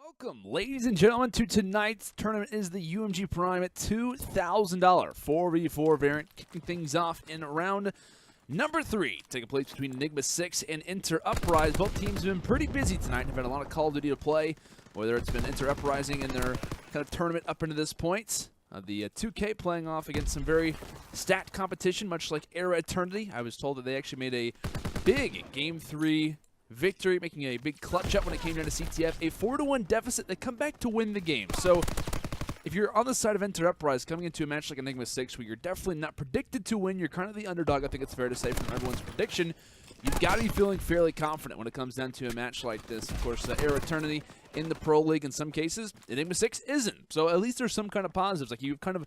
Welcome, ladies and gentlemen, to tonight's tournament. Is the UMG Prime at $2,000 4v4 variant, kicking things off in round number 3, taking place between Enigma6 and EnterUprise. Both teams have been pretty busy tonight. Have had a lot of Call of Duty to play, whether it's been EnterUprising in their kind of tournament up into this point. The 2K playing off against some very stacked competition, much like Era Eternity. I was told that they actually made a big Game 3 victory, making a big clutch up when it came down to CTF. A 4-1 deficit. They come back to win the game. So if you're on the side of EnterUprise coming into a match like Enigma6, where you're definitely not predicted to win, you're kind of the underdog, I think it's fair to say, from everyone's prediction, you've got to be feeling fairly confident when it comes down to a match like this. Of course, Era Eternity in the Pro League in some cases, Enigma6 isn't. So at least there's some kind of positives. Like, you've kind of,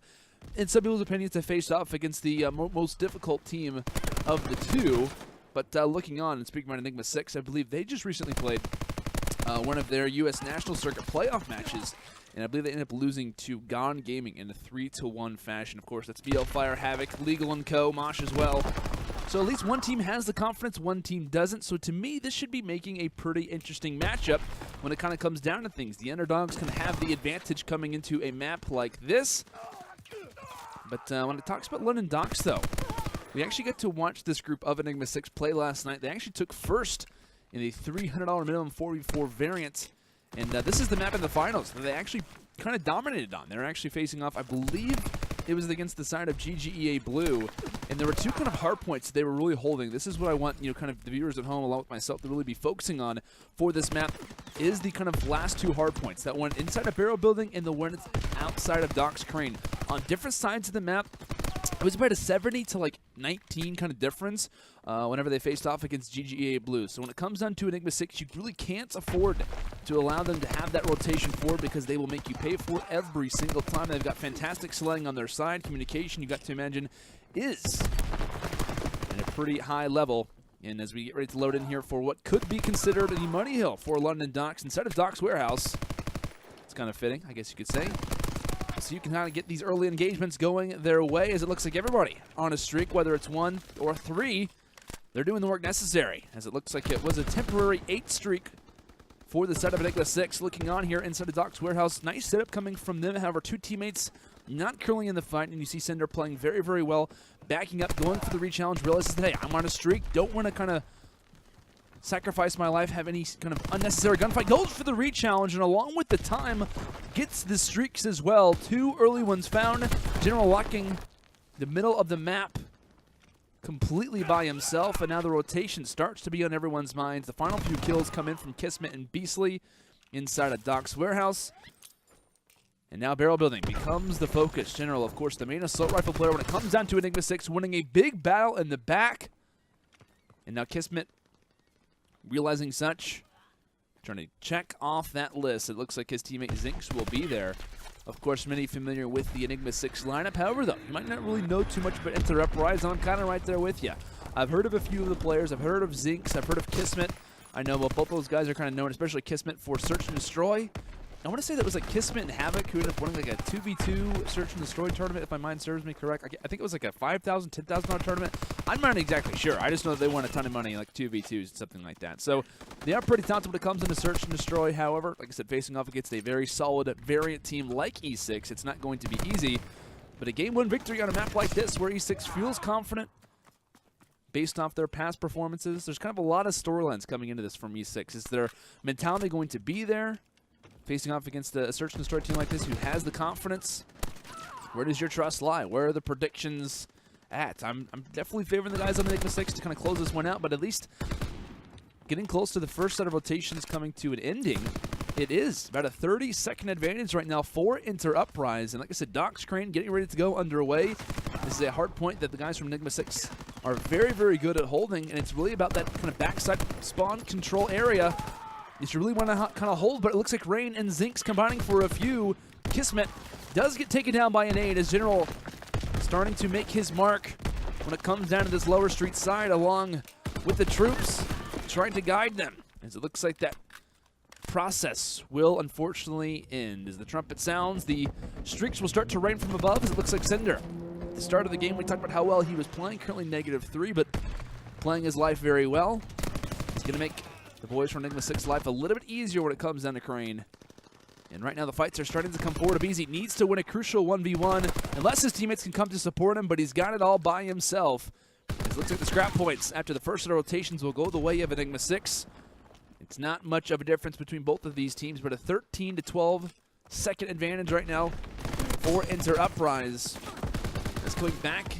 in some people's opinions, to face off against the most difficult team of the two. But looking on and speaking about Enigma6, I believe they just recently played one of their U.S. National Circuit playoff matches, and I believe they ended up losing to Gone Gaming in a 3-1 fashion. Of course, that's BL Fire, Havoc, Legal & Co., Mosh as well. So at least one team has the confidence, one team doesn't. So to me, this should be making a pretty interesting matchup when it kind of comes down to things. The underdogs can have the advantage coming into a map like this. But when it talks about London Docks, though, we actually got to watch this group of Enigma6 play last night. They actually took first in the $300 minimum 4v4 variant. And this is the map in the finals that they actually kind of dominated on. They're actually facing off, I believe it was against the side of GGEA Blue. And there were two kind of hard points they were really holding. This is what I want, kind of the viewers at home along with myself to really be focusing on for this map, is the kind of last two hard points. That one inside a barrel building and the one outside of Docks Crane. On different sides of the map, it was about a 70 to like 19 kind of difference whenever they faced off against GGEA Blue. So when it comes down to Enigma6, you really can't afford to allow them to have that rotation forward, because they will make you pay for it every single time. They've got fantastic slaying on their side. Communication, you got to imagine, is at a pretty high level. And as we get ready to load in here for what could be considered the money hill for London Docks instead of Docks Warehouse, it's kind of fitting, I guess you could say. So you can kind of get these early engagements going their way, as it looks like everybody on a streak, whether it's 1 or 3, they're doing the work necessary, as it looks like it was a temporary 8 streak for the set of Enigma6. Looking on here inside of Docks Warehouse, nice setup coming from them. However, two teammates not currently in the fight, and you see Cinder playing very, very well, backing up, going for the re-challenge, realizes that, hey, I'm on a streak, don't want to kind of sacrifice my life, have any kind of unnecessary gunfight, goes for the re-challenge, and along with the time, gets the streaks as well. 2 early ones found. General locking the middle of the map completely by himself, and now the rotation starts to be on everyone's minds. The final few kills come in from KiSMET and Beastly inside of Docks Warehouse. And now barrel building becomes the focus. General, of course, the main assault rifle player when it comes down to Enigma6, winning a big battle in the back. And now KiSMET realizing such, trying to check off that list. It looks like his teammate Zinx will be there. Of course, many familiar with the Enigma6 lineup. However, though, you might not really know too much about EnterUprise, and I'm kind of right there with you. I've heard of a few of the players. I've heard of Zinx. I've heard of KiSMET. I know both those guys are kind of known, especially KiSMET, for Search and Destroy. I want to say that was like KiSMET and Havoc who ended up winning like a 2v2 Search and Destroy tournament, if my mind serves me correct. I think it was like a $5,000, $10,000 tournament. I'm not exactly sure. I just know that they won a ton of money, like 2v2s, something like that. So they are pretty talented when it comes into Search and Destroy. However, like I said, facing off against a very solid variant team like E6, it's not going to be easy. But a game 1 victory on a map like this, where E6 feels confident based off their past performances, there's kind of a lot of storylines coming into this from E6. Is their mentality going to be there? Facing off against a Search and Destroy team like this who has the confidence, where does your trust lie? Where are the predictions at? I'm definitely favoring the guys on Enigma6 to kind of close this one out, but at least getting close to the first set of rotations coming to an ending. It is about a 30-second advantage right now for EnterUprise, and like I said, Docks Crane getting ready to go underway. This is a hard point that the guys from Enigma6 are very, very good at holding, and it's really about that kind of backside spawn control area. You really want to kind of hold, but it looks like Rain and Zinx combining for a few. KiSMET does get taken down by an 8 as General starting to make his mark when it comes down to this lower street side, along with the troops trying to guide them, as it looks like that process will unfortunately end. As the trumpet sounds, the streaks will start to rain from above, as it looks like Cinder. At the start of the game, we talked about how well he was playing, currently -3, but playing his life very well. He's going to make the boys from Enigma6 life a little bit easier when it comes down to Crane. And right now the fights are starting to come forward. aBezy needs to win a crucial 1v1 unless his teammates can come to support him, but he's got it all by himself. It looks like the scrap points after the first set of rotations will go the way of Enigma6. It's not much of a difference between both of these teams, but a 13-12 second advantage right now for EnterUprise. It's going back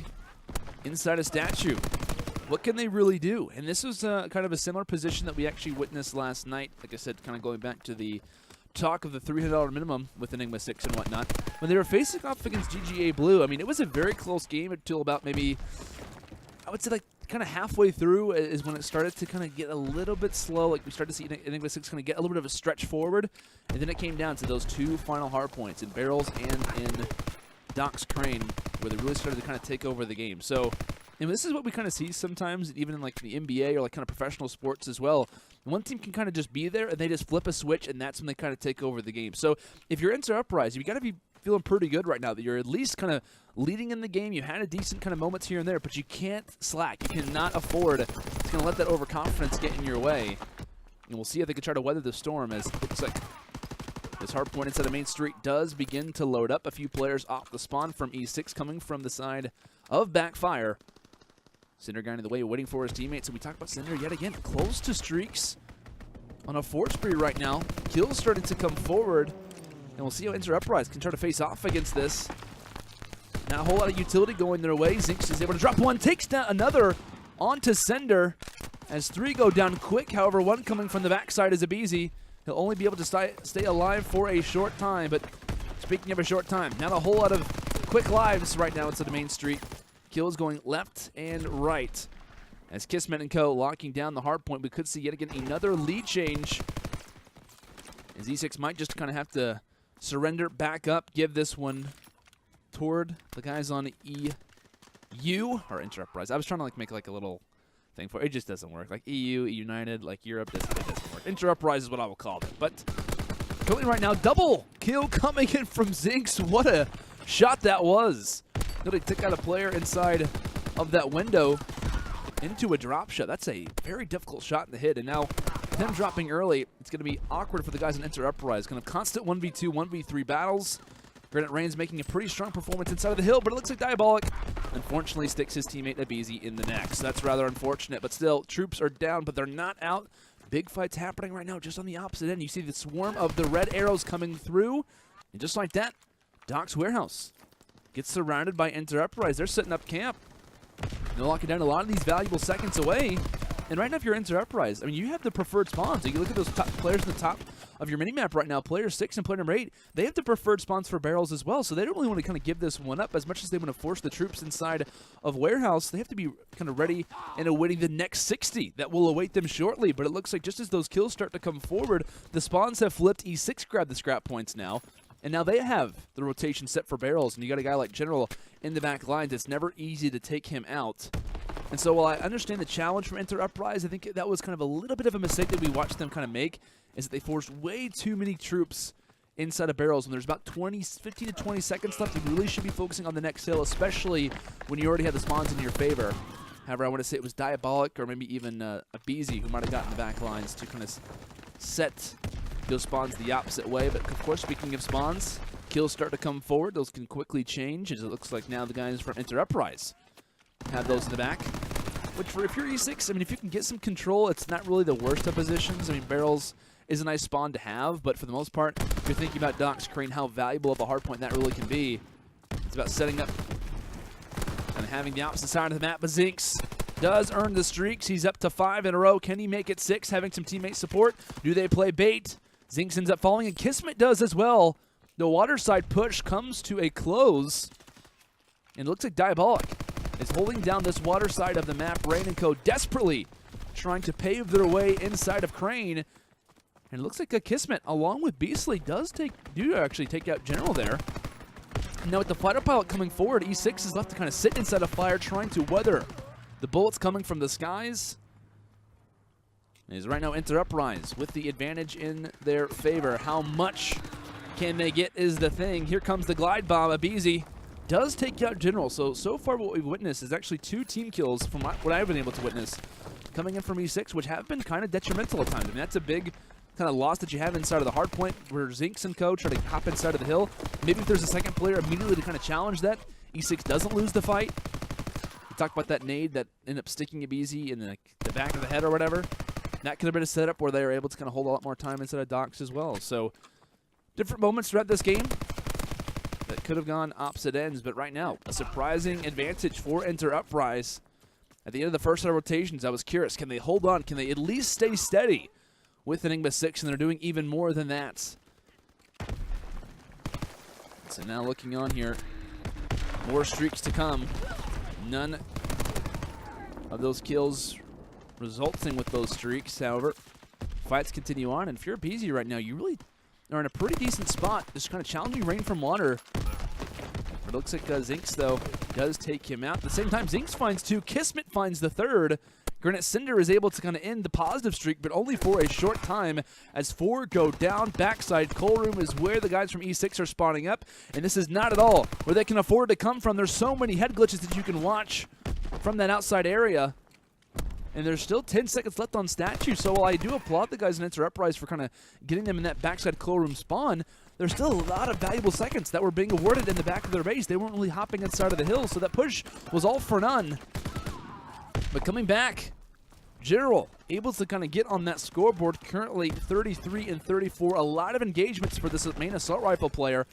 inside a statue. What can they really do? And this was kind of a similar position that we actually witnessed last night. Like I said, kind of going back to the talk of the $300 minimum with Enigma6 and whatnot. When they were facing off against GGA Blue, I mean, it was a very close game until about maybe, I would say, like kind of halfway through is when it started to kind of get a little bit slow. Like we started to see Enigma6 kind of get a little bit of a stretch forward, and then it came down to those two final hard points in Barrels and in Doc's Crane, where they really started to kind of take over the game. So, and this is what we kind of see sometimes, even in like the NBA or like kind of professional sports as well. One team can kind of just be there, and they just flip a switch, and that's when they kind of take over the game. So if you're EnterUprise, you got to be feeling pretty good right now that you're at least kind of leading in the game. You had a decent kind of moments here and there, but you can't slack. You cannot afford to kind of let that overconfidence get in your way. And we'll see if they can try to weather the storm, as it looks like this hard point inside the main street does begin to load up. A few players off the spawn from E6 coming from the side of Backfire. Cinder guy in the way, waiting for his teammates. And we talk about Cinder yet again, close to streaks on a 4 spree right now. Kills starting to come forward. And we'll see how EnterUprise can try to face off against this. Not a whole lot of utility going their way. Zinx is able to drop one, takes down another onto Cinder. As 3 go down quick, however, 1 coming from the backside is aBezy. He'll only be able to stay alive for a short time, but speaking of a short time, not a whole lot of quick lives right now inside the main street. Kills going left and right. As KiSMET and Co. locking down the hard point, we could see yet again another lead change. As E6 might just kind of have to surrender back up, give this one toward the guys on EU or EnterUprise. I was trying to like make like a little thing for it. It just doesn't work. Like EU, United, like Europe, it doesn't work. EnterUprise is what I will call it. But currently right now, double kill coming in from Zinx. What a shot that was. Really took out a player inside of that window into a drop shot. That's a very difficult shot to hit. And now them dropping early, it's going to be awkward for the guys in EnterUprise. Kind of constant 1v2, 1v3 battles. Granite Rain's making a pretty strong performance inside of the hill, but it looks like Diabolic unfortunately sticks his teammate aBezy in the neck. So that's rather unfortunate, but still, troops are down, but they're not out. Big fights happening right now just on the opposite end. You see the swarm of the red arrows coming through, and just like that, Doc's warehouse gets surrounded by EnterUprise. They're setting up camp. They're locking down a lot of these valuable seconds away. And right now, if you're EnterUprise, I mean, you have the preferred spawns. So you look at those top players at the top of your minimap right now, player 6 and player number 8, they have the preferred spawns for barrels as well. So they don't really want to kind of give this one up as much as they want to force the troops inside of warehouse. They have to be kind of ready and awaiting the next 60 that will await them shortly. But it looks like just as those kills start to come forward, the spawns have flipped. E6 grab the scrap points now. And now they have the rotation set for barrels, and you got a guy like General in the back lines. It's never easy to take him out. And so while I understand the challenge from EnterUprise, I think that was kind of a little bit of a mistake that we watched them kind of make, is that they forced way too many troops inside of barrels when there's about 15 to 20 seconds left. You really should be focusing on the next hill, especially when you already have the spawns in your favor. However, I want to say it was Diabolic or maybe even aBezy who might have gotten the back lines to kind of set those spawns the opposite way. But of course, speaking of spawns, kills start to come forward. Those can quickly change, as it looks like now the guys from EnterUprise have those in the back. Which for if you're E6, I mean, if you can get some control, it's not really the worst of positions. I mean, barrels is a nice spawn to have, but for the most part, if you're thinking about Doc's Crane, how valuable of a hardpoint that really can be, it's about setting up and having the opposite side of the map. But Zinx does earn the streaks. He's up to 5 in a row. Can he make it 6, having some teammate support? Do they play bait? Zinx ends up falling, and KiSMET does as well. The water side push comes to a close, and it looks like Diabolic is holding down this water side of the map. Rain and Co. desperately trying to pave their way inside of Crane. And it looks like a KiSMET, along with Beastly, do actually take out General there. Now with the fighter pilot coming forward, E6 is left to kind of sit inside a fire, trying to weather the bullets coming from the skies. It is right now EnterUprise with the advantage in their favor. How much can they get is the thing. Here comes the glide bomb. aBezy does take out General. So far what we've witnessed is actually 2 team kills from what I've been able to witness coming in from E6, which have been kind of detrimental at times. I mean, that's a big kind of loss that you have inside of the hard point where Zinx and co try to hop inside of the hill. Maybe if there's a second player immediately to kind of challenge that, E6 doesn't lose the fight. We talked about that nade that ended up sticking aBezy in the back of the head or whatever. That could have been a setup where they were able to kind of hold a lot more time inside of Docs as well. So different moments throughout this game that could have gone opposite ends, but right now, a surprising advantage for EnterUprise. At the end of the first set of rotations, I was curious, can they hold on? Can they at least stay steady with Enigma6? And they're doing even more than that. So now looking on here, more streaks to come. None of those kills resulting with those streaks, however. Fights continue on, and if you're aBezy right now, you really are in a pretty decent spot. Just kind of challenging rain from water. It looks like Zinx, though, does take him out. At the same time, Zinx finds two. KiSMET finds the third. Granite Cinder is able to kind of end the positive streak, but only for a short time as 4 go down. Backside Coal Room is where the guys from E6 are spawning up, and this is not at all where they can afford to come from. There's so many head glitches that you can watch from that outside area. And there's still 10 seconds left on statue, so while I do applaud the guys in EnterUprise for kind of getting them in that backside Coal Room spawn, there's still a lot of valuable seconds that were being awarded in the back of their base. They weren't really hopping inside of the hill, so that push was all for none. But coming back, General able to kind of get on that scoreboard, currently 33 and 34. A lot of engagements for this main assault rifle player.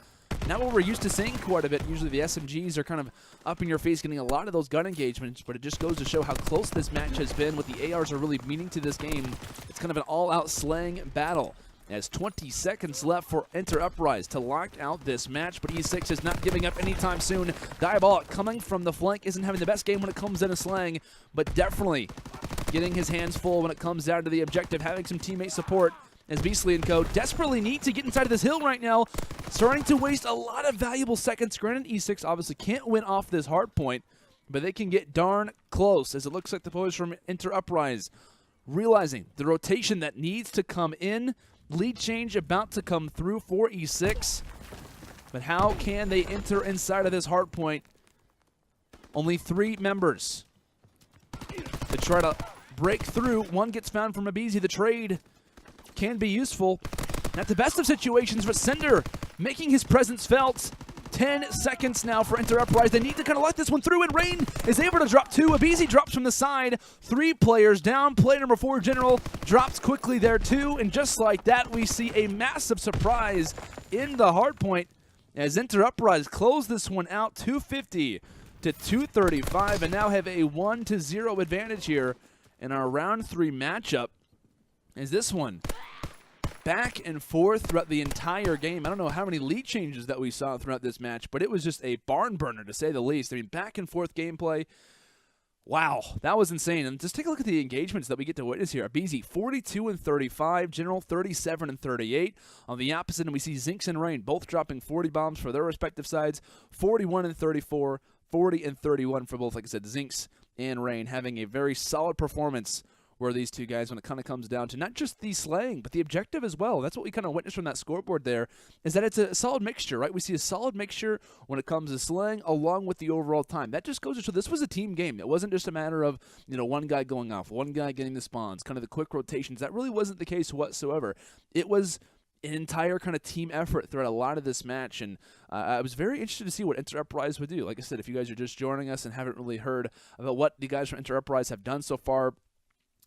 Not what we're used to seeing quite a bit. Usually the SMGs are kind of up in your face, getting a lot of those gun engagements, but it just goes to show how close this match has been. What the ARs are really meaning to this game. It's kind of an all-out slaying battle. As 20 seconds left for EnterUprise to lock out this match, but E6 is not giving up anytime soon. Diabolic coming from the flank isn't having the best game when it comes into slaying, but definitely getting his hands full when it comes down to the objective, having some teammate support. As Beastly and co desperately need to get inside of this hill right now, starting to waste a lot of valuable seconds. Granted, E6 obviously can't win off this hard point, but they can get darn close, as it looks like the boys from EnterUprise realizing the rotation that needs to come in. Lead change about to come through for E6, but how can they enter inside of this hard point? Only 3 members to try to break through. One gets found from aBezy. The trade can be useful. Not the best of situations, but Cinder making his presence felt. 10 seconds now for EnterUprise. They need to kind of let this one through, and Rain is able to drop 2. aBezy drops from the side. 3 players down. Player number 4, General, drops quickly there too, and just like that, we see a massive surprise in the hard point as EnterUprise close this one out 250 to 235, and now have a 1-0 advantage here in our round 3 matchup. Is this one back and forth throughout the entire game? I don't know how many lead changes that we saw throughout this match, but it was just a barn burner to say the least. I mean, back and forth gameplay. Wow, that was insane. And just take a look at the engagements that we get to witness here. aBezy 42 and 35, General 37 and 38. On the opposite end, we see Zinx and Rain both dropping 40 bombs for their respective sides, 41 and 34, 40 and 31 for both, like I said, Zinx and Rain, having a very solid performance where these two guys, when it kind of comes down to not just the slaying, but the objective as well. That's what we kind of witnessed from that scoreboard there, is that it's a solid mixture, right? We see a solid mixture when it comes to slaying along with the overall time. That just goes to show this was a team game. It wasn't just a matter of, you know, one guy going off, one guy getting the spawns, kind of the quick rotations. That really wasn't the case whatsoever. It was an entire kind of team effort throughout a lot of this match, and I was very interested to see what EnterUprise would do. Like I said, if you guys are just joining us and haven't really heard about what the guys from EnterUprise have done so far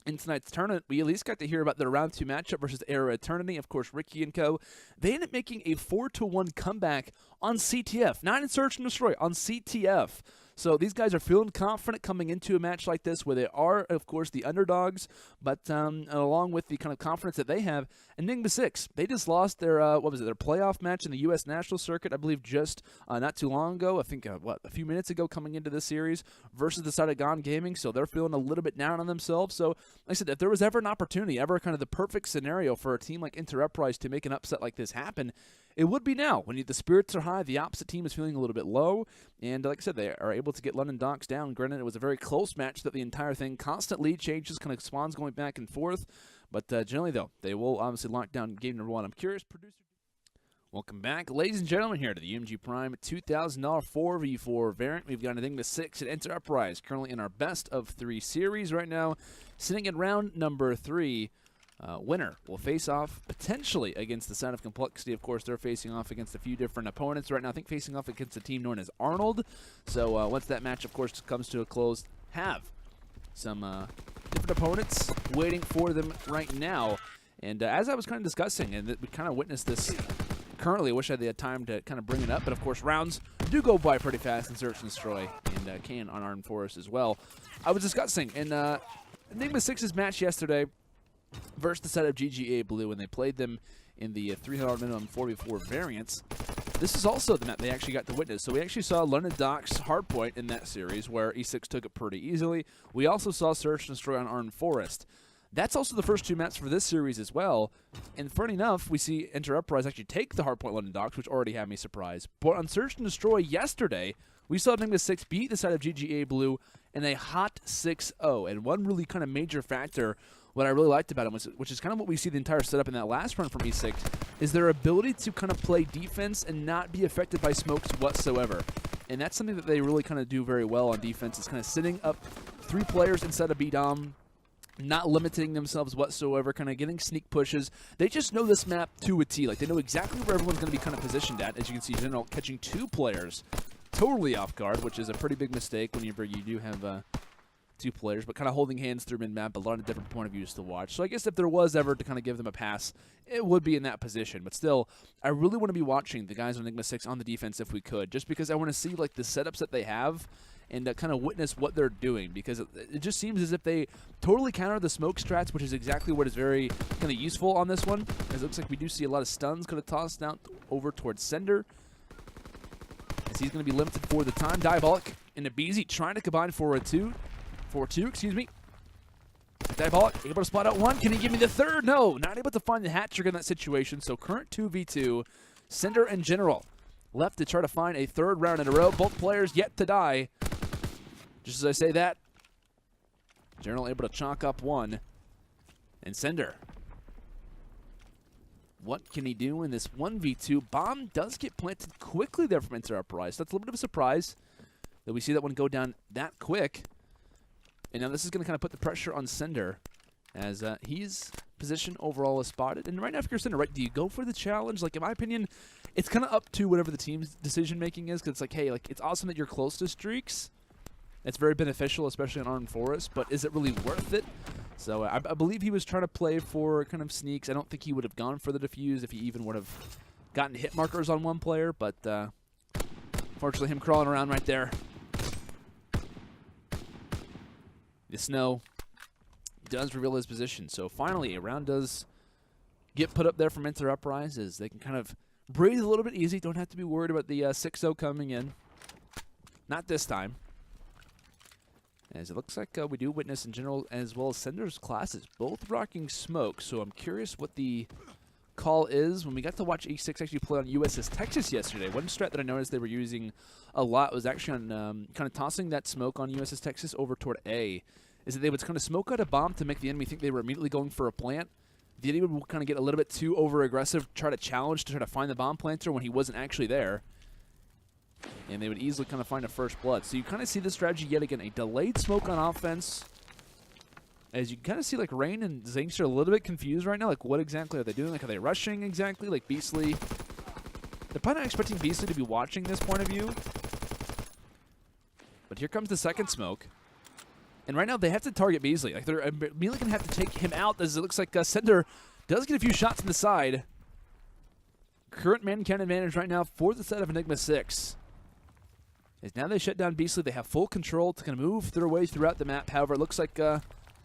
in tonight's tournament, we at least got to hear about their round 2 matchup versus Era Eternity. Of course, Ricky and co. They ended up making a 4-1 comeback on CTF, not in Search and Destroy, on CTF. So these guys are feeling confident coming into a match like this, where they are, of course, the underdogs, but along with the kind of confidence that they have, Enigma6, they just lost their, their playoff match in the U.S. National Circuit, I believe just not too long ago, I think, a few minutes ago coming into this series, versus the side of Gone Gaming, so they're feeling a little bit down on themselves. So, like I said, if there was ever an opportunity, ever kind of the perfect scenario for a team like EnterUprise to make an upset like this happen, it would be now, when the spirits are high, the opposite team is feeling a little bit low, and like I said, they are able to get London Docks down. Granted, it was a very close match that the entire thing, constant lead changes, kind of spawns going back and forth, but generally, though, they will obviously lock down game number 1. I'm curious, producer. Welcome back, ladies and gentlemen, here to the UMG Prime $2,000 4v4 variant. We've got Enigma6 and EnterUprise currently in our best of 3 series right now, sitting in round number 3. winner will face off potentially against the Sound of Complexity. Of course, they're facing off against a few different opponents right now. I think facing off against a team known as Arnold. So once that match, of course, comes to a close, have some different opponents waiting for them right now. And as I was kind of discussing, and we kind of witnessed this currently, I wish I had time to kind of bring it up, but of course rounds do go by pretty fast in Search and Destroy, and can on Armed Forest as well. I was discussing in Enigma6's match yesterday versus the set of GGA Blue, and they played them in the $300 minimum 4v4 variants. This is also the map they actually got to witness. So we actually saw London Docks Hardpoint in that series, where E6 took it pretty easily. We also saw Search and Destroy on Armed Forest. That's also the first two maps for this series as well. And funny enough, we see EnterUprise actually take the Hardpoint London Docks, which already had me surprised. But on Search and Destroy yesterday, we saw Enigma6 beat the side of GGA Blue in a hot 6-0. And one really kind of major factor, what I really liked about him, which is kind of what we see the entire setup in that last run from E6, is their ability to kind of play defense and not be affected by smokes whatsoever. And that's something that they really kind of do very well on defense, is kind of sitting up 3 players instead of B-Dom, not limiting themselves whatsoever, kind of getting sneak pushes. They just know this map to a T. Like, they know exactly where everyone's going to be kind of positioned at. As you can see, General catching 2 players totally off guard, which is a pretty big mistake whenever you do have 2 players, but kind of holding hands through mid-map, a lot of different point of views to watch. So I guess if there was ever to kind of give them a pass, it would be in that position. But still, I really want to be watching the guys on Enigma6 on the defense if we could, just because I want to see like the setups that they have and kind of witness what they're doing, because it just seems as if they totally counter the smoke strats, which is exactly what is very kind of useful on this one, as it looks like we do see a lot of stuns kind of tossed out over towards Sender, as he's going to be limited for the time. Diabolic and aBezy trying to combine for a 4-2, excuse me. Diabolic able to spot out 1. Can he give me the 3rd? No, not able to find the hat trick in that situation. So current 2v2, Sender and General left to try to find a 3rd round in a row. Both players yet to die. Just as I say that, General able to chalk up 1. And Sender, what can he do in this 1v2? Bomb does get planted quickly there from EnterUprise. That's a little bit of a surprise that we see that one go down that quick. And now this is going to kind of put the pressure on Sender, as he's position overall is spotted. And right now, if you're Sender, right, do you go for the challenge? Like, in my opinion, it's kind of up to whatever the team's decision-making is, because it's like, hey, like, it's awesome that you're close to streaks. It's very beneficial, especially on Armed Forest, but is it really worth it? So I believe he was trying to play for kind of sneaks. I don't think he would have gone for the defuse if he even would have gotten hit markers on one player, but fortunately, him crawling around right there. The snow does reveal his position. So finally, a round does get put up there from EnterUprise, as they can kind of breathe a little bit easy. Don't have to be worried about the 6-0 coming in. Not this time. As it looks like we do witness in General as well as Sender's classes both rocking smoke. So I'm curious what the call is. When we got to watch E6 actually play on USS Texas yesterday, one strat that I noticed they were using a lot was actually on kind of tossing that smoke on USS Texas over toward A. Is that they would kind of smoke out a bomb to make the enemy think they were immediately going for a plant. The enemy would kind of get a little bit too over-aggressive, try to challenge to try to find the bomb planter when he wasn't actually there. And they would easily kind of find a first blood. So you kind of see this strategy yet again, a delayed smoke on offense. As you kind of see, like, Rain and Zinx are a little bit confused right now. Like, what exactly are they doing? Like, are they rushing exactly? Like, Beastly. They're probably not expecting Beastly to be watching this point of view. But here comes the second smoke. And right now, they have to target Beastly. Like, they're immediately going to have to take him out, as it looks like Sender does get a few shots in the side. Current man count advantage right now for the set of Enigma6. As now they shut down Beastly, they have full control to kind of move their way throughout the map. However, it looks like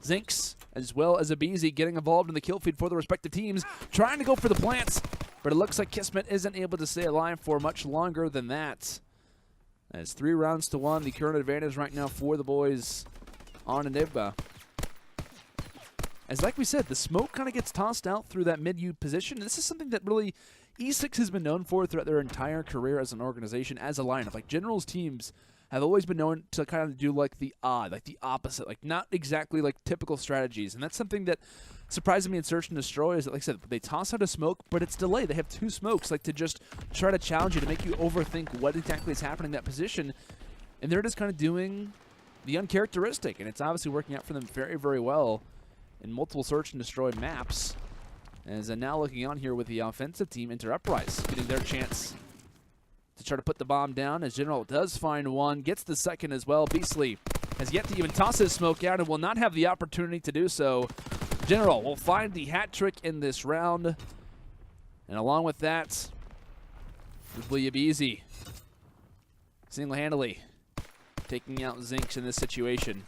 Zinx, as well as aBezy, getting involved in the kill feed for the respective teams, trying to go for the plants, but it looks like KiSMET isn't able to stay alive for much longer than that. As 3 rounds to 1, the current advantage right now for the boys on Enigma. As like we said, the smoke kind of gets tossed out through that mid-U position. This is something that really E6 has been known for throughout their entire career as an organization, as a lineup. Like, General's teams have always been known to kind of do like the odd, like the opposite, like not exactly like typical strategies. And that's something that surprised me in Search and Destroy, is that, like I said, they toss out a smoke, but it's delayed. They have 2 smokes, like, to just try to challenge you, to make you overthink what exactly is happening in that position. And they're just kind of doing the uncharacteristic, and it's obviously working out for them very, very well. in multiple search and destroy maps. As now looking on here with the offensive team, EnterUprise getting their chance to try to put the bomb down, as General does find one, gets the second as well. Beastly has yet to even toss his smoke out and will not have the opportunity to do so. General will find the hat trick in this round. And along with that, aBezy single-handedly taking out Zinx in this situation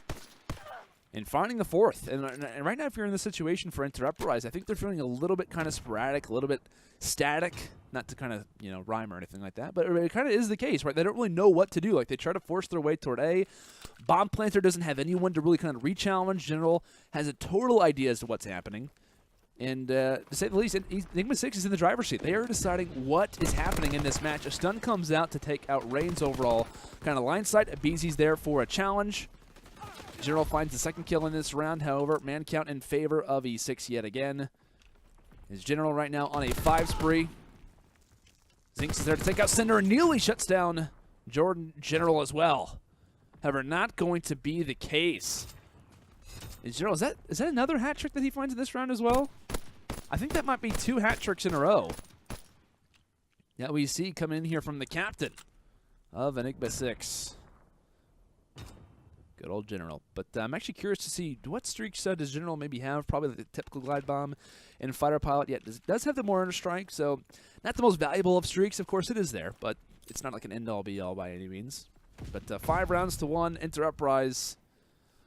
and finding the fourth. And right now, if you're in this situation for EnterUprise, I think they're feeling a little bit kind of sporadic, a little bit static. Not to kind of, you know, rhyme or anything like that, but it kind of is the case, right? They don't really know what to do. Like, they try to force their way toward A. Bomb Planter doesn't have anyone to really kind of re-challenge. General has a total idea as to what's happening. And to say the least, Enigma6 is in the driver's seat. They are deciding what is happening in this match. A stun comes out to take out Rain's overall kind of line sight. aBezy's there for a challenge. General finds the second kill in this round. However, man count in favor of E6 yet again. Is General right now on a 5 spree. Zinx is there to take out Cinder and nearly shuts down Jordan General as well. However, not going to be the case. General, is that another hat trick that he finds in this round as well? I think that might be 2 hat tricks in a row that we see come in here from the captain of Enigma6. Good old General. But I'm actually curious to see what streaks does General maybe have. Probably the typical glide bomb and fighter pilot. Yet does have the more under strike, so not the most valuable of streaks. Of course, it is there, but it's not like an end-all be-all by any means. But 5 rounds to 1, EnterUprise.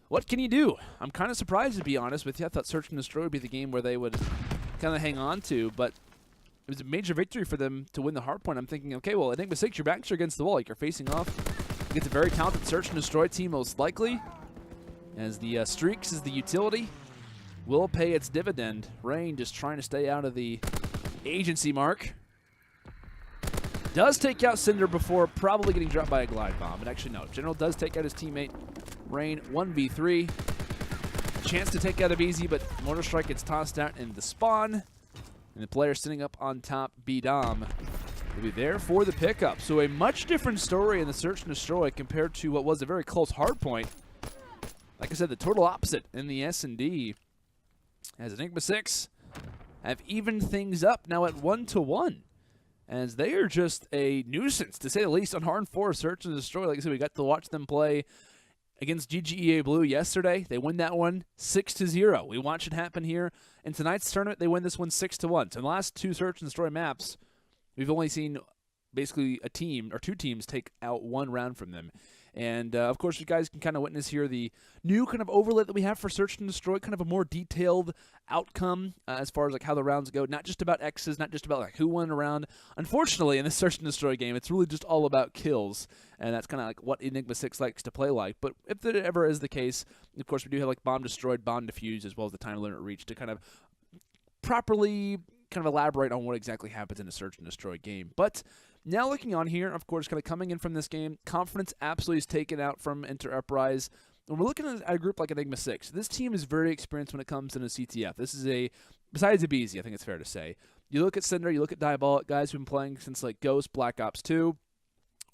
What can you do? I'm kind of surprised, to be honest with you. I thought Search and Destroy would be the game where they would kind of hang on to, but it was a major victory for them to win the hardpoint. I'm thinking, okay, well, Enigma6, your backs are against the wall. Like, you're facing off against a very talented Search and Destroy team, most likely, as the streaks is the utility. Will pay its dividend. Rain just trying to stay out of the agency mark. Does take out Cinder before probably getting dropped by a glide bomb. But actually, no. General does take out his teammate, Rain, 1v3. Chance to take out aBezy, but Mortar Strike gets tossed out in the spawn. And the player sitting up on top, B-Dom, will be there for the pickup. So a much different story in the Search and Destroy compared to what was a very close hardpoint. Like I said, the total opposite in the S&D. As Enigma6 have evened things up now at 1-1. As they are just a nuisance, to say the least, on Hard 4 Search and Destroy. Like I said, we got to watch them play against GGEA Blue yesterday. They win that one 6-0. We watch it happen here. In tonight's tournament, they win this one 6-1. So in the last 2 Search and Destroy maps, we've only seen basically a team or 2 teams take out 1 round from them. And, of course, you guys can kind of witness here the new kind of overlay that we have for Search and Destroy, kind of a more detailed outcome as far as, like, how the rounds go. Not just about X's, not just about, like, who won a round. Unfortunately, in this Search and Destroy game, it's really just all about kills. And that's kind of like what Enigma6 likes to play like. But if that ever is the case, of course, we do have, like, bomb destroyed, bomb defused, as well as the time limit reach to kind of properly kind of elaborate on what exactly happens in a Search and Destroy game. But now looking on here, of course, kind of coming in from this game, confidence absolutely is taken out from EnterUprise. When we're looking at a group like Enigma6, this team is very experienced when it comes to the CTF. This is besides aBezy, I think it's fair to say. You look at Cinder, you look at Diabolic, guys who've been playing since like Ghost, Black Ops 2.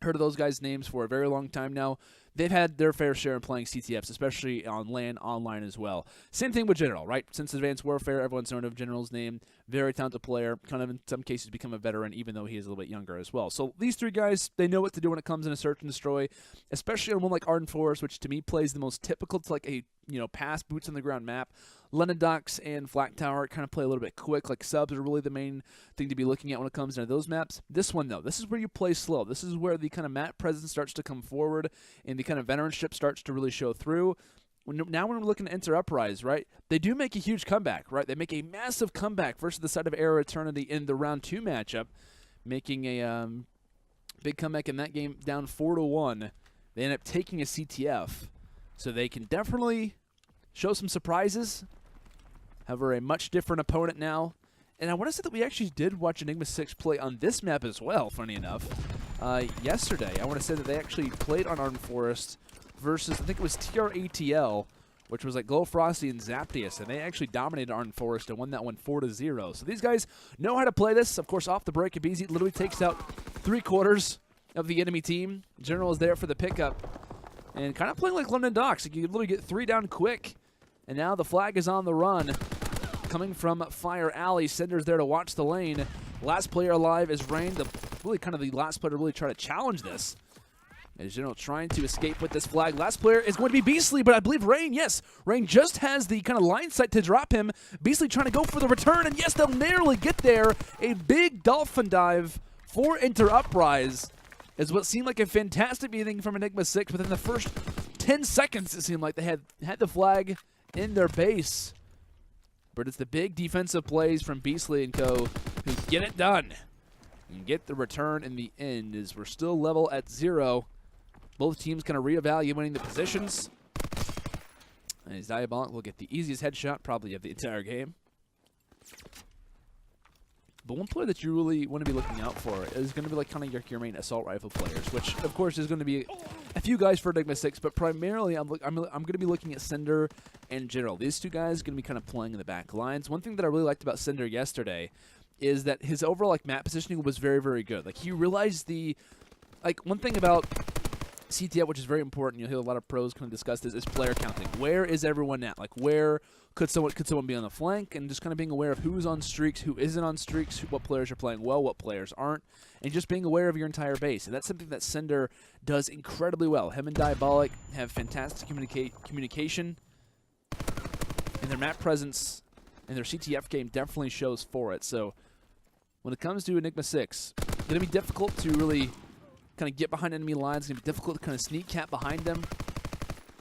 Heard of those guys' names for a very long time now. They've had their fair share in playing CTFs, especially on LAN, online as well. Same thing with General, right? Since Advanced Warfare, everyone's known of General's name. Very talented player, kind of in some cases become a veteran, even though he is a little bit younger as well. So these 3 guys, they know what to do when it comes in a Search and Destroy, especially on one like Ardent Forest, which to me plays the most typical to like a pass boots on the ground map. London Docks and Flak Tower kind of play a little bit quick. Like subs are really the main thing to be looking at when it comes into those maps. This one, though, this is where you play slow. This is where the kind of map presence starts to come forward and the kind of veteranship starts to really show through. Now when we're looking at EnterUprise, right, they do make a huge comeback, right? They make a massive comeback versus the side of Era Eternity in the round 2 matchup, making a big comeback in that game down 4-1. They end up taking a CTF, so they can definitely show some surprises. However, a much different opponent now. And I want to say that we actually did watch Enigma6 play on this map as well, funny enough. Yesterday, I want to say that they actually played on Ardent Forest versus, I think it was TRATL, which was like Glow Frosty and Zaptius, and they actually dominated Ardent Forest and won that one 4-0. So these guys know how to play this. Of course, off the break, aBezy literally takes out 3/4 of the enemy team. General is there for the pickup. And kind of playing like London Docks. You can literally get 3 down quick And now the flag is on the run. Coming from Fire Alley, Cinder's there to watch the lane. Last player alive is Rain, really kind of the last player to really try to challenge this. As General trying to escape with this flag. Last player is going to be Beastly, but I believe Rain, yes. Rain just has the kind of line sight to drop him. Beastly trying to go for the return, and yes, they'll narrowly get there. A big dolphin dive for EnterUprise is what seemed like a fantastic beating from Enigma6. Within the first 10 seconds, it seemed like they had the flag in their base. But it's the big defensive plays from Beastly and co. who get it done and get the return in the end, as we're still level at 0. Both teams kind of reevaluating the positions. And as Diabolic will get the easiest headshot probably of the entire game. But one player that you really want to be looking out for is going to be like kind of your main assault rifle players, which of course is going to be a few guys for Enigma6, but primarily I'm going to be looking at Cinder and General. These two guys are going to be kind of playing in the back lines. One thing that I really liked about Cinder yesterday is that his overall map positioning was very, very good. Like, he realized one thing about CTF, which is very important, you'll hear a lot of pros kind of discuss this, is player counting. Where is everyone at? Like, where could someone be on the flank? And just kind of being aware of who's on streaks, who isn't on streaks, what players are playing well, what players aren't, and just being aware of your entire base. And that's something that Cinder does incredibly well. Him and Diabolic have fantastic communication, and their map presence and their CTF game definitely shows for it. So when it comes to Enigma6, it's going to be difficult to really kind of get behind enemy lines. It's going to be difficult to kind of sneak cap behind them,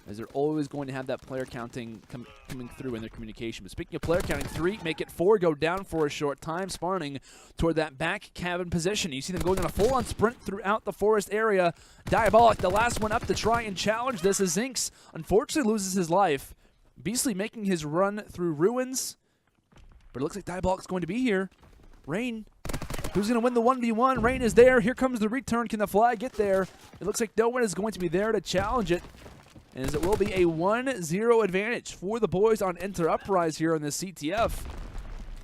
as they're always going to have that player counting coming through in their communication. But speaking of player counting, 3, make it 4, go down for a short time, spawning toward that back cabin position. You see them going on a full-on sprint throughout the forest area. Diabolic, the last one up to try and challenge this, as Zinx unfortunately loses his life. Beastly making his run through ruins, but it looks like Diabolic's going to be here. Rain, who's going to win the 1v1? Rain is there. Here comes the return. Can the flag get there? It looks like no one is going to be there to challenge it, as it will be a 1-0 advantage for the boys on EnterUprise here on the CTF.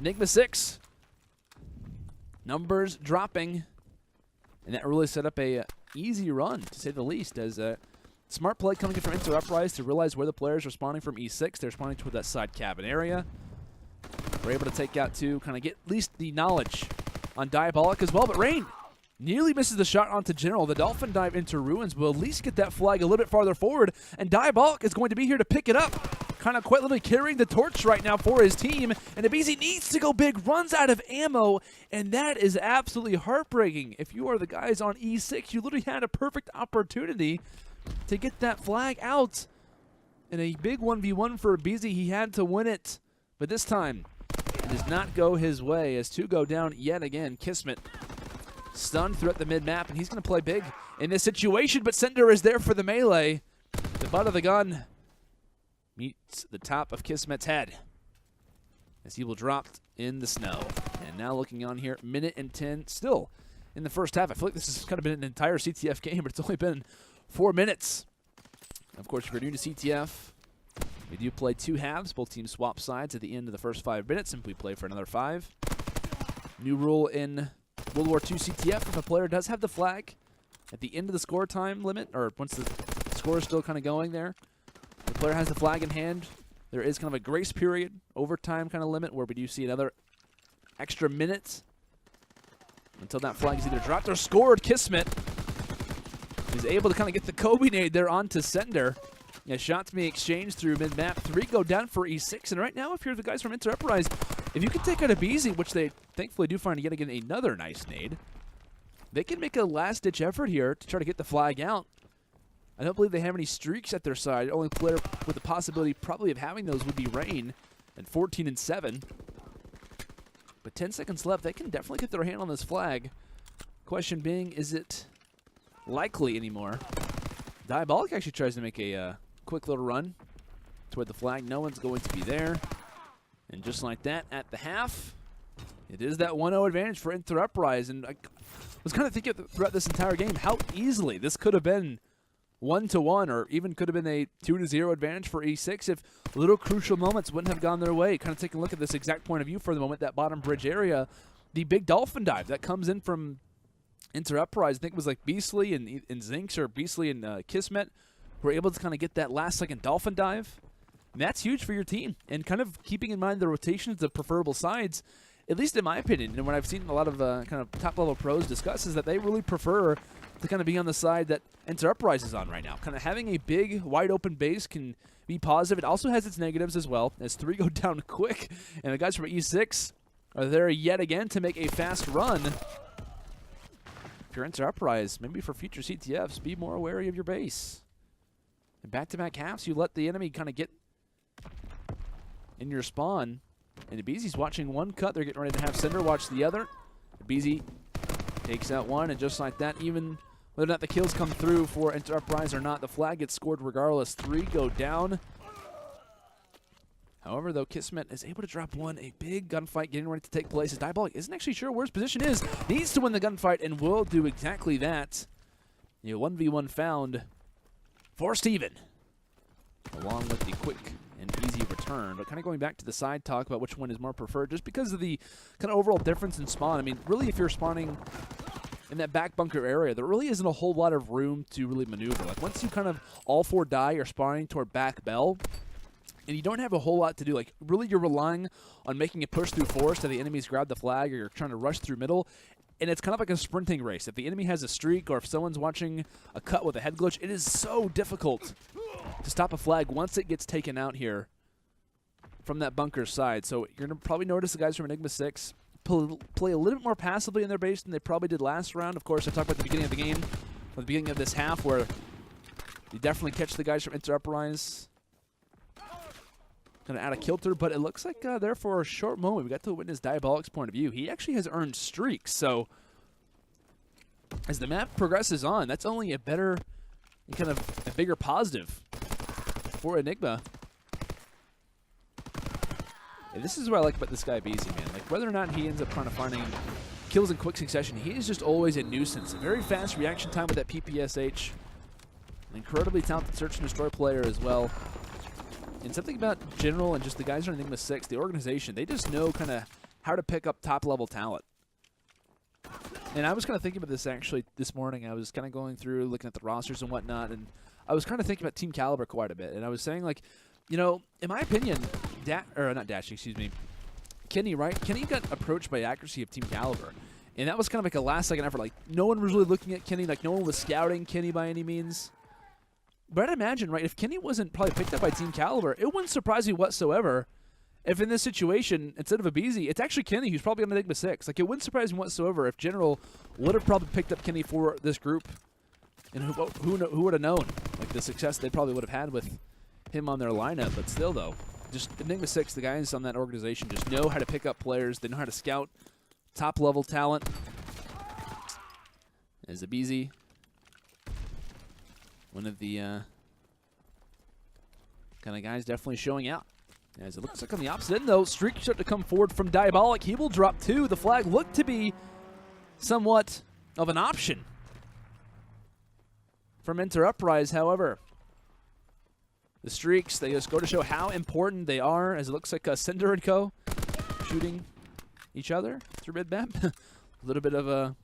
Enigma6, numbers dropping, and that really set up a easy run, to say the least, as smart play coming in from EnterUprise to realize where the players are spawning from E6. They're spawning toward that side cabin area. We're able to take out 2, kind of get at least the knowledge on Diabolic as well, but Rain nearly misses the shot onto General. The dolphin dive into ruins will at least get that flag a little bit farther forward, and Diabolic is going to be here to pick it up. Kind of quite literally carrying the torch right now for his team, and aBezy needs to go big, runs out of ammo, and that is absolutely heartbreaking. If you are the guys on E6, you literally had a perfect opportunity to get that flag out. In a big 1v1 for aBezy, he had to win it, but this time it does not go his way, as 2 go down yet again. KiSMET stunned throughout the mid-map, and he's going to play big in this situation, but Cinder is there for the melee. The butt of the gun meets the top of KiSMET's head, as he will drop in the snow. And now looking on here, minute and 10 still in the first half. I feel like this has kind of been an entire CTF game, but it's only been 4 minutes. Of course, if you're new to CTF, we do play 2 halves. Both teams swap sides at the end of the first 5 minutes, and we play for another 5. New rule in World War II CTF: if a player does have the flag at the end of the score time limit, or once the score is still kind of going there, the player has the flag in hand, there is kind of a grace period, overtime kind of limit, where we do see another extra minute until that flag is either dropped or scored. KiSMET is able to kind of get the Kobe nade there onto Cinder. Yeah, shots being exchanged through mid-map. 3 go down for E6, and right now, if you're the guys from EnterUprise, if you can take out aBezy, which they thankfully do find yet again another nice nade, they can make a last-ditch effort here to try to get the flag out. I don't believe they have any streaks at their side. The only player with the possibility probably of having those would be Rain at 14-7. But 10 seconds left. They can definitely get their hand on this flag. Question being, is it likely anymore? Diabolic actually tries to make a quick little run toward the flag. No one's going to be there. And just like that, at the half, it is that 1-0 advantage for EnterUprise. And I was kind of thinking throughout this entire game how easily this could have been 1-1, or even could have been a 2-0 advantage for E6 if little crucial moments wouldn't have gone their way. Kind of taking a look at this exact point of view for the moment, that bottom bridge area, the big dolphin dive that comes in from EnterUprise. I think it was like Beastly and Zinx, or Beastly and KiSMET, were able to kind of get that last-second dolphin dive. And that's huge for your team. And kind of keeping in mind the rotations of preferable sides, at least in my opinion, and what I've seen a lot of kind of top-level pros discuss is that they really prefer to kind of be on the side that EnterUprise is on right now. Kind of having a big, wide-open base can be positive. It also has its negatives as well, as 3 go down quick, and the guys from E6 are there yet again to make a fast run. If you're EnterUprise, maybe for future CTFs, be more wary of your base. And back-to-back halves, you let the enemy kind of get in your spawn. And aBezy's watching one cut. They're getting ready to have Cinder watch the other. aBezy takes out one, and just like that, even whether or not the kills come through for EnterUprise or not, the flag gets scored regardless. 3 go down. However, though, KiSMET is able to drop one. A big gunfight getting ready to take place. As Diabolic isn't actually sure where his position is. Needs to win the gunfight and will do exactly that. 1v1 found for Steven, along with the quick and easy return. But kind of going back to the side talk about which one is more preferred, just because of the kind of overall difference in spawn. I mean, really, if you're spawning in that back bunker area, there really isn't a whole lot of room to really maneuver. Like, once you kind of all 4 die, you're spawning toward back bell, and you don't have a whole lot to do. Like, really, you're relying on making a push through forest, so the enemies grab the flag, or you're trying to rush through middle. And it's kind of like a sprinting race. If the enemy has a streak, or if someone's watching a cut with a head glitch, it is so difficult to stop a flag once it gets taken out here from that bunker side. So you're going to probably notice the guys from Enigma6 play a little bit more passively in their base than they probably did last round. Of course, I talked about the beginning of the game, or the beginning of this half, where you definitely catch the guys from EnterUprise kind of out of kilter, but it looks like there for a short moment we got to witness Diabolic's point of view. He actually has earned streaks, so as the map progresses on, that's only a better and kind of a bigger positive for Enigma. And this is what I like about this guy aBezy, man. Like, whether or not he ends up trying to finding kills in quick succession, he is just always a nuisance. A very fast reaction time with that PPSH. An incredibly talented search and destroy player as well. And something about General and just the guys on Enigma6, the organization, they just know kind of how to pick up top-level talent. And I was kind of thinking about this actually this morning. I was kind of going through, looking at the rosters and whatnot, and I was kind of thinking about Team Caliber quite a bit. And I was saying, like, you know, in my opinion, Kenny, right? Kenny got approached by accuracy of Team Caliber. And that was kind of like a last-second effort. Like, no one was really looking at Kenny. Like, no one was scouting Kenny by any means. But I'd imagine, right, if Kenny wasn't probably picked up by Team Caliber, it wouldn't surprise me whatsoever if in this situation, instead of aBezy, it's actually Kenny who's probably on Enigma6. Like, it wouldn't surprise me whatsoever if General would have probably picked up Kenny for this group. And who would have known, like, the success they probably would have had with him on their lineup. But still, though, just Enigma6, the guys on that organization just know how to pick up players. They know how to scout top-level talent. As aBezy, one of the kind of guys definitely showing out. As it looks like on the opposite end, though, streak start to come forward from Diabolic. He will drop 2. The flag looked to be somewhat of an option from EnterUprise. However, the streaks, they just go to show how important they are, as it looks like Cinder and Co. shooting each other through mid-map. A little bit of a...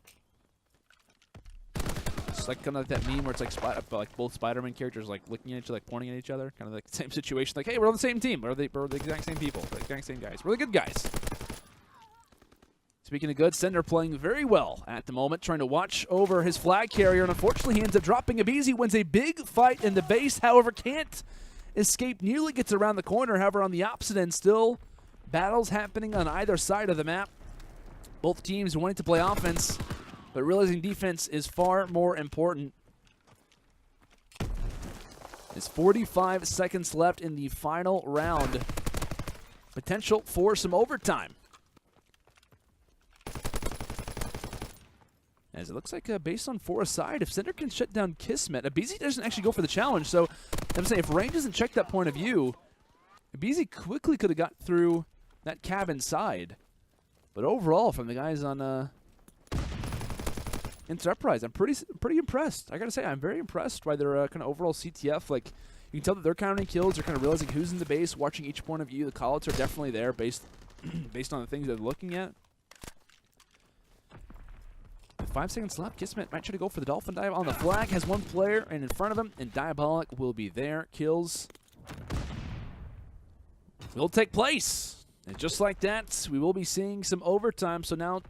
It's like kind of like that meme where it's like both Spider-Man characters like looking at each other, like pointing at each other. Kind of like the same situation. Like, hey, we're on the same team. We're the exact same people. The exact same guys. We're the good guys. Speaking of good, Cinder playing very well at the moment, trying to watch over his flag carrier, and unfortunately he ends up dropping aBezy, wins a big fight in the base, however can't escape, nearly gets around the corner. However, on the opposite end, still battles happening on either side of the map. Both teams wanting to play offense, but realizing defense is far more important. There's 45 seconds left in the final round. Potential for some overtime. As it looks like based on 4 aside, if Cinder can shut down KiSMET, aBezy doesn't actually go for the challenge. So I'm saying if Rain doesn't check that point of view, aBezy quickly could have got through that cabin side. But overall, from the guys on EnterUprise, I'm pretty impressed. I gotta say, I'm very impressed by their kind of overall CTF. Like, you can tell that they're counting kills. They're kind of realizing who's in the base, watching each point of view. The call-outs are definitely there based on the things they're looking at. With 5 seconds left, KiSMET might try to go for the Dolphin Dive on the flag. Has one player and in front of him, and Diabolic will be there. Kills will take place. And just like that, we will be seeing some overtime. So now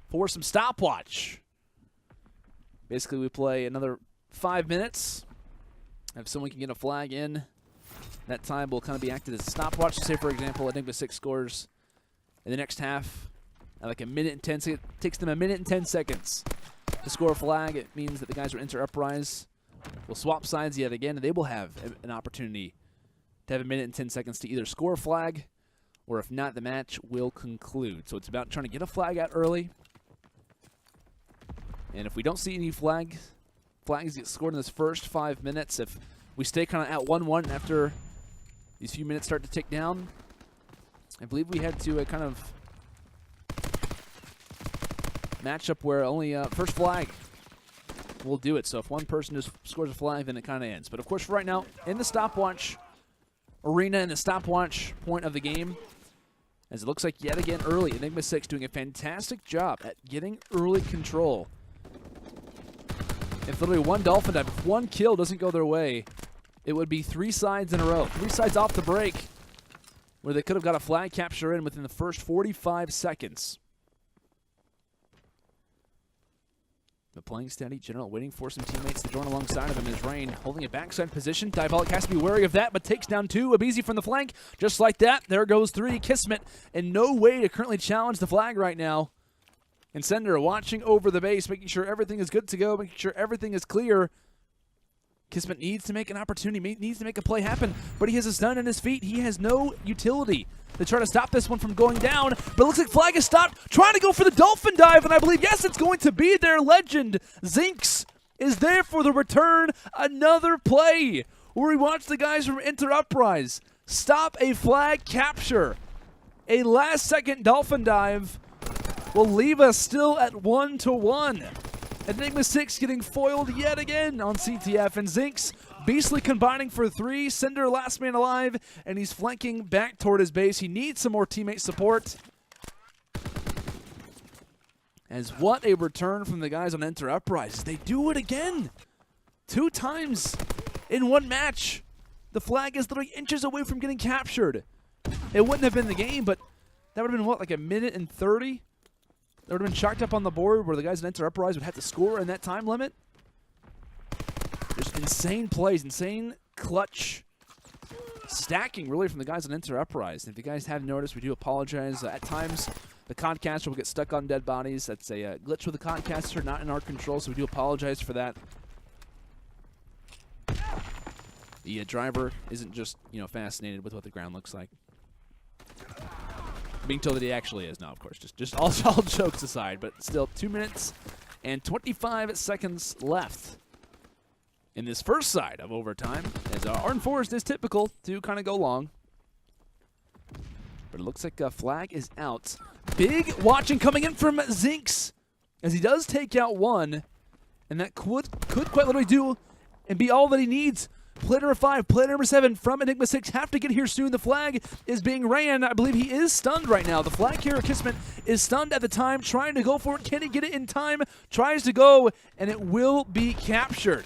for some stopwatch. Basically, we play another 5 minutes. If someone can get a flag in, that time will kind of be acted as a stopwatch. So say, for example, Enigma6 scores in the next half at like a minute and 10 seconds. It takes them a minute and 10 seconds to score a flag. It means that the guys who EnterUprise will swap sides yet again, and they will have an opportunity to have a minute and 10 seconds to either score a flag, or if not, the match will conclude. So it's about trying to get a flag out early. And if we don't see any flags get scored in this first 5 minutes, if we stay kind of at 1-1 after these few minutes start to tick down, I believe we had to kind of match up where only first flag will do it. So if one person just scores a flag, then it kind of ends. But of course, for right now, in the stopwatch arena, in the stopwatch point of the game, as it looks like yet again early, Enigma6 doing a fantastic job at getting early control. If literally one Dolphin dive, if one kill doesn't go their way, it would be 3 sides in a row. 3 sides off the break, where they could have got a flag capture in within the first 45 seconds. But playing steady, General waiting for some teammates to join alongside of him is Rain, holding a backside position. Diabolic has to be wary of that, but takes down 2. aBezy from the flank. Just like that, there goes 3. KiSMET in no way to currently challenge the flag right now. And Sender watching over the base, making sure everything is good to go, making sure everything is clear. KiSMET needs to make an opportunity, needs to make a play happen, but he has a stun in his feet. He has no utility to try to stop this one from going down, but it looks like flag is stopped, trying to go for the Dolphin dive, and I believe, yes, it's going to be their legend. Zinx is there for the return. Another play where we watch the guys from EnterUprise stop a flag capture. A last-second Dolphin dive will leave us still at 1-1. Enigma6 getting foiled yet again on CTF, and Zinx beastly combining for 3. Cinder last man alive, and he's flanking back toward his base. He needs some more teammate support. As what a return from the guys on EnterUprise. They do it again. 2 times in one match. The flag is literally inches away from getting captured. It wouldn't have been the game, but that would have been, what, like a minute and 30? That would have been chalked up on the board where the guys in EnterUprise would have to score in that time limit. Just insane plays, insane clutch stacking, really, from the guys on EnterUprise. And if you guys haven't noticed, we do apologize. At times, the concaster will get stuck on dead bodies. That's a glitch with the concaster, not in our control, so we do apologize for that. The driver isn't just, fascinated with what the ground looks like. Being told that he actually is. No, of course, just all jokes aside, but still 2 minutes and 25 seconds left in this first side of overtime, as Arden Forest is typical to kind of go long. But it looks like a flag is out. Big watching coming in from Zinx, as he does take out 1, and that could quite literally do and be all that he needs. Play number 5, play number 7 from Enigma6 have to get here soon. The flag is being ran. I believe he is stunned right now. The flag carrier KiSMET is stunned at the time, trying to go for it. Can he get it in time? Tries to go, and it will be captured.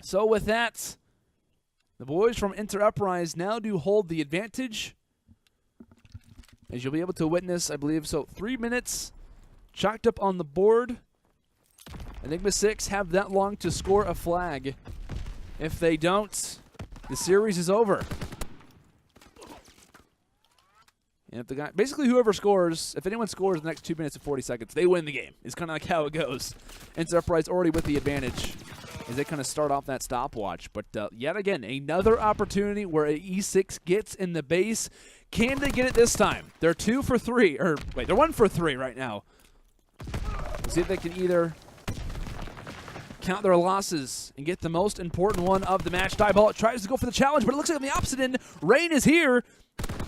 So with that, the boys from EnterUprise now do hold the advantage. As you'll be able to witness, I believe, so 3 minutes chalked up on the board. Enigma6 have that long to score a flag. If they don't, the series is over. And if the guy, basically whoever scores, if anyone scores in the next 2 minutes and 40 seconds, they win the game. It's kind of like how it goes. EnterUprise already with the advantage as they kind of start off that stopwatch. But yet again, another opportunity where E6 gets in the base. Can they get it this time? They're 2 for 3, or wait, they're 1 for 3 right now. Let's see if they can either count their losses and get the most important one of the match. Diabolic tries to go for the challenge, but it looks like on the opposite end, Rain is here.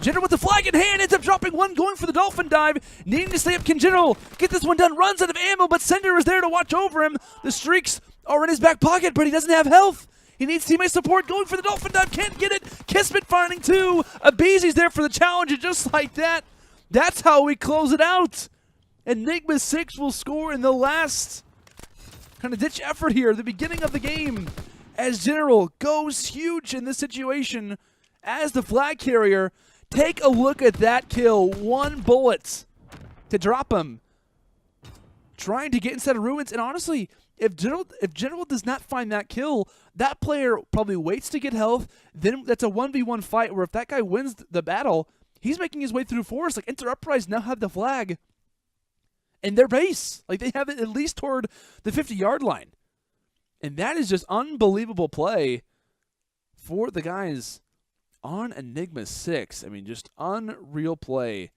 General with the flag in hand, ends up dropping 1, going for the Dolphin dive, needing to stay up. Can General get this one done? Runs out of ammo, but Sender is there to watch over him. The streaks are in his back pocket, but he doesn't have health. He needs teammate support, going for the Dolphin dive, can't get it. KiSMET finding 2. aBezy's there for the challenge, and just like that, that's how we close it out. Enigma6 will score in the last kind of ditch effort here at the beginning of the game, as General goes huge in this situation as the flag carrier, Take a look at that kill. 1 bullet to drop him. Trying to get inside of Ruins, and honestly, if General does not find that kill, that player probably waits to get health. Then that's a 1v1 fight where if that guy wins the battle, he's making his way through forest. Like, EnterUprise now have the flag in their base. Like, they have it at least toward the 50-yard line. And that is just unbelievable play for the guys on Enigma6. I mean, just unreal play,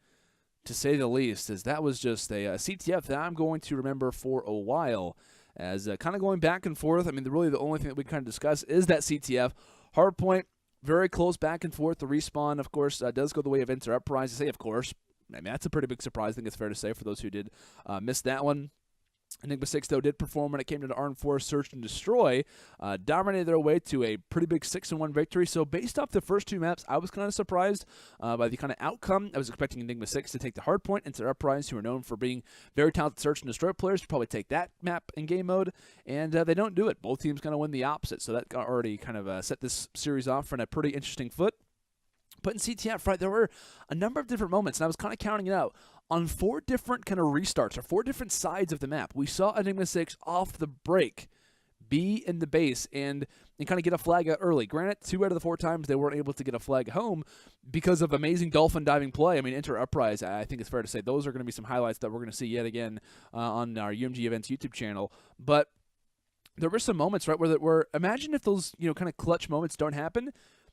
to say the least, as that was just a CTF that I'm going to remember for a while, as kind of going back and forth. I mean, really the only thing that we kind of discuss is that CTF. Hardpoint, very close back and forth. The respawn, of course, does go the way of EnterUprise. I say, of course. I mean, that's a pretty big surprise. I think it's fair to say for those who did miss that one. Enigma6, though, did perform when it came to the Armed Force Search and Destroy, dominated their way to a pretty big 6-1 victory. So based off the first 2 maps, I was kind of surprised by the kind of outcome. I was expecting Enigma6 to take the hardpoint, and EnterUprise, who are known for being very talented Search and Destroy players, to probably take that map in game mode, and they don't do it. Both teams kind of win the opposite, so that already kind of set this series off on a pretty interesting foot. But in CTF, right, there were a number of different moments, and I was kind of counting it out. On 4 different kind of restarts, or 4 different sides of the map, we saw Enigma6 off the break be in the base and kind of get a flag out early. Granted, 2 out of the 4 times they weren't able to get a flag home because of amazing dolphin diving play. I mean, EnterUprise, I think it's fair to say those are going to be some highlights that we're going to see yet again on our UMG Events YouTube channel. But there were some moments, right, where imagine if those, kind of clutch moments don't happen.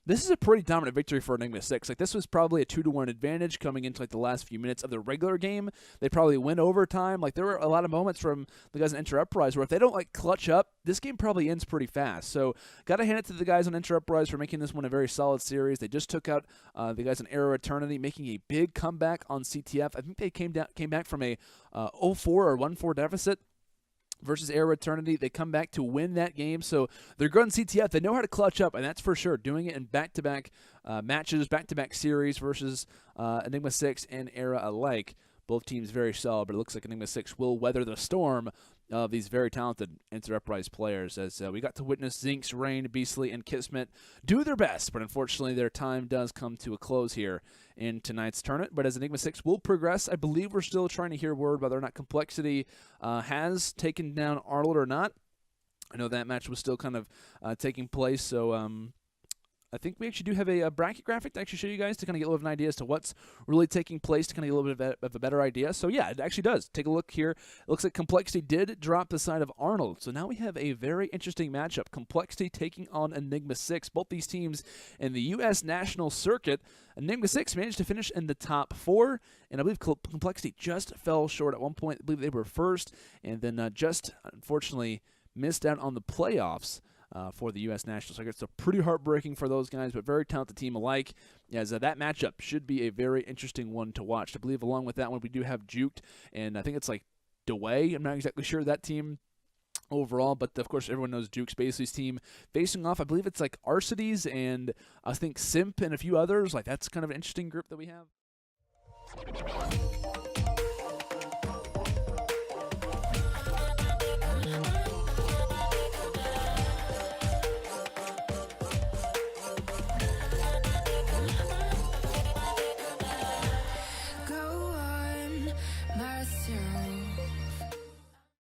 This is a pretty dominant victory for Enigma6. Like, this was probably a 2-1 advantage coming into like the last few minutes of the regular game. They probably win overtime. Like, there were a lot of moments from the guys in EnterUprise where if they don't like clutch up, this game probably ends pretty fast. So, got to hand it to the guys on EnterUprise for making this one a very solid series. They just took out the guys in Era Eternity, making a big comeback on CTF. I think they came back from a 0-4 or 1-4 deficit versus Era Eternity. They come back to win that game, so they're good on CTF. They know how to clutch up, and that's for sure. Doing it in back-to-back matches, back-to-back series versus Enigma6 and Era alike. Both teams very solid, but it looks like Enigma6 will weather the storm of these very talented EnterUprise players, as we got to witness Zinx, Rain, aBezy, and KiSMET do their best, but unfortunately their time does come to a close here in tonight's tournament. But as Enigma6 will progress, I believe we're still trying to hear word whether or not Complexity has taken down Arnold or not. I know that match was still kind of taking place, so I think we actually do have a bracket graphic to actually show you guys to kind of get a little bit of an idea as to what's really taking place, to kind of get a little bit of a better idea. So yeah, it actually does. Take a look here. It looks like Complexity did drop the side of Arnold. So now we have a very interesting matchup. Complexity taking on Enigma6. Both these teams in the U.S. National Circuit. Enigma6 managed to finish in the top 4, and I believe Complexity just fell short at one point. I believe they were first, and then just, unfortunately, missed out on the playoffs for the U.S. National Circuit. So pretty heartbreaking for those guys, but very talented team alike, as that matchup should be a very interesting one to watch. I believe along with that one, we do have Juked, and I think it's like DeWay. I'm not exactly sure that team overall, but of course everyone knows Duke's Basely's team facing off. I believe it's like Arcides and I think Simp and a few others. Like, that's kind of an interesting group that we have.